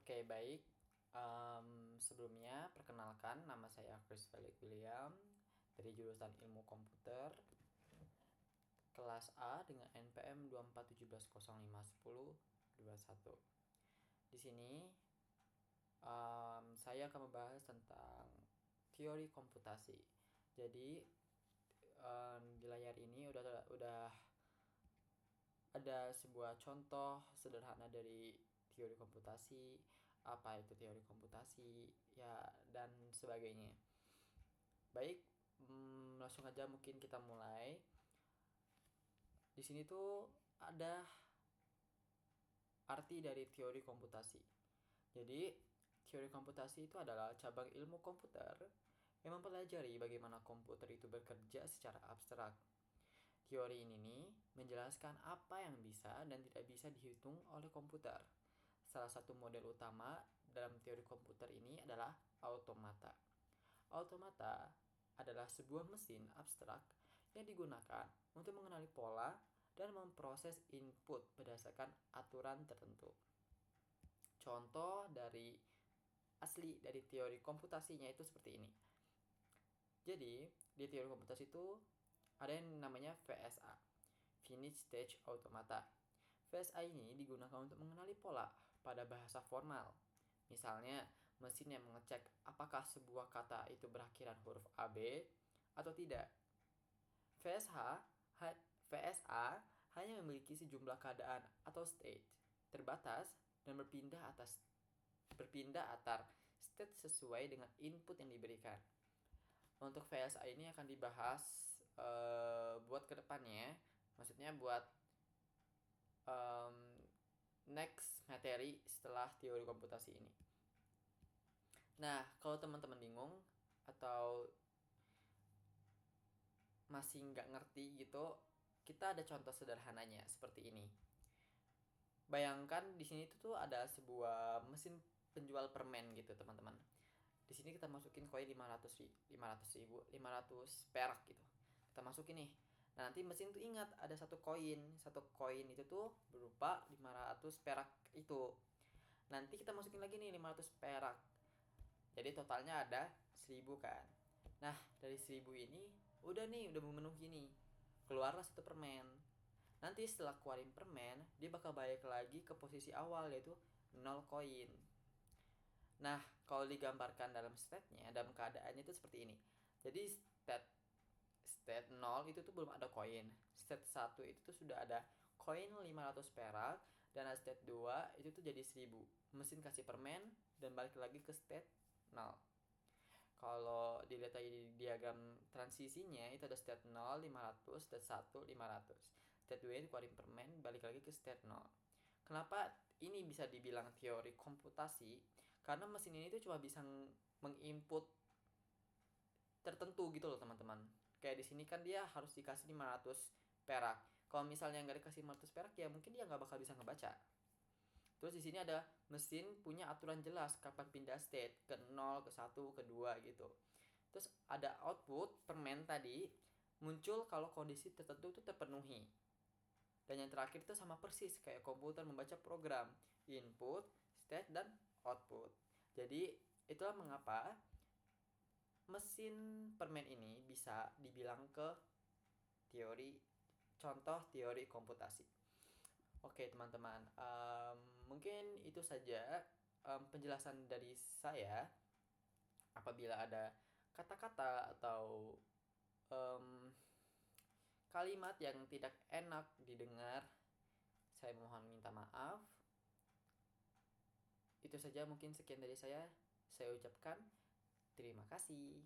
Oke, baik. Sebelumnya, perkenalkan, nama saya Chris Felix William dari jurusan Ilmu Komputer, kelas A dengan NPM 247105121. Di sini, saya akan membahas tentang teori komputasi. Jadi, di layar ini udah ada sebuah contoh sederhana dari teori komputasi, apa itu teori komputasi, ya, dan sebagainya. Baik, langsung aja mungkin kita mulai. Di sini tuh ada arti dari teori komputasi. Jadi, teori komputasi itu adalah cabang ilmu komputer yang mempelajari bagaimana komputer itu bekerja secara abstrak. Teori ini nih menjelaskan apa yang bisa dan tidak bisa dihitung oleh komputer. Salah satu model utama dalam teori komputer ini adalah automata. Automata adalah sebuah mesin abstrak yang digunakan untuk mengenali pola dan memproses input berdasarkan aturan tertentu. Contoh dari teori komputasinya itu seperti ini. Jadi, di teori komputasi itu ada yang namanya VSA, Finite Stage Automata. VSA ini digunakan untuk mengenali pola pada bahasa formal. Misalnya, mesin yang mengecek apakah sebuah kata itu berakhiran huruf AB atau tidak. VSA hanya memiliki sejumlah keadaan atau state terbatas dan berpindah antar state sesuai dengan input yang diberikan. Untuk VSA ini akan dibahas buat kedepannya, maksudnya buat next materi setelah teori komputasi ini. Nah, kalau teman-teman bingung atau masih nggak ngerti gitu, kita ada contoh sederhananya seperti ini. Bayangkan di sini tuh ada sebuah mesin penjual permen gitu, teman-teman. Di sini kita masukin koin 500 perak gitu. Kita masukin nih. Nah, nanti mesin tuh ingat ada satu koin itu tuh berupa 500 perak itu. Nanti kita masukin lagi nih 500 perak. Jadi totalnya ada 1000 kan. Nah, dari 1000 ini udah memenuhi nih. Keluarlah satu permen. Nanti setelah keluarin permen, dia bakal balik lagi ke posisi awal, yaitu 0 koin. Nah, kalau digambarkan dalam dalam keadaannya itu seperti ini. Jadi state 0 itu tuh belum ada koin. State 1 itu tuh sudah ada koin 500 perak, dan state 2 itu tuh jadi 1000. Mesin kasih permen dan balik lagi ke state 0. Kalau dilihat lagi di diagram transisinya, itu ada state 0 500, state 1 500. State 2 itu keluarin permen, balik lagi ke state 0. Kenapa ini bisa dibilang teori komputasi? Karena mesin ini tuh cuma bisa menginput tertentu gitu loh, teman-teman. Kayak di sini kan dia harus dikasih 500 perak. Kalau misalnya nggak dikasih 500 perak, ya mungkin dia nggak bakal bisa ngebaca. Terus di sini ada mesin punya aturan jelas kapan pindah state ke 0, ke 1, ke 2 gitu. Terus ada output permen tadi muncul kalau kondisi tertentu itu terpenuhi. Dan yang terakhir itu sama persis kayak komputer membaca program, input, state, dan output. Jadi itulah mengapa mesin permen ini bisa dibilang ke contoh teori komputasi. Oke, teman-teman, mungkin itu saja penjelasan dari saya. Apabila ada kata-kata atau kalimat yang tidak enak didengar, saya mohon minta maaf. Itu saja, mungkin sekian dari saya. Saya ucapkan terima kasih.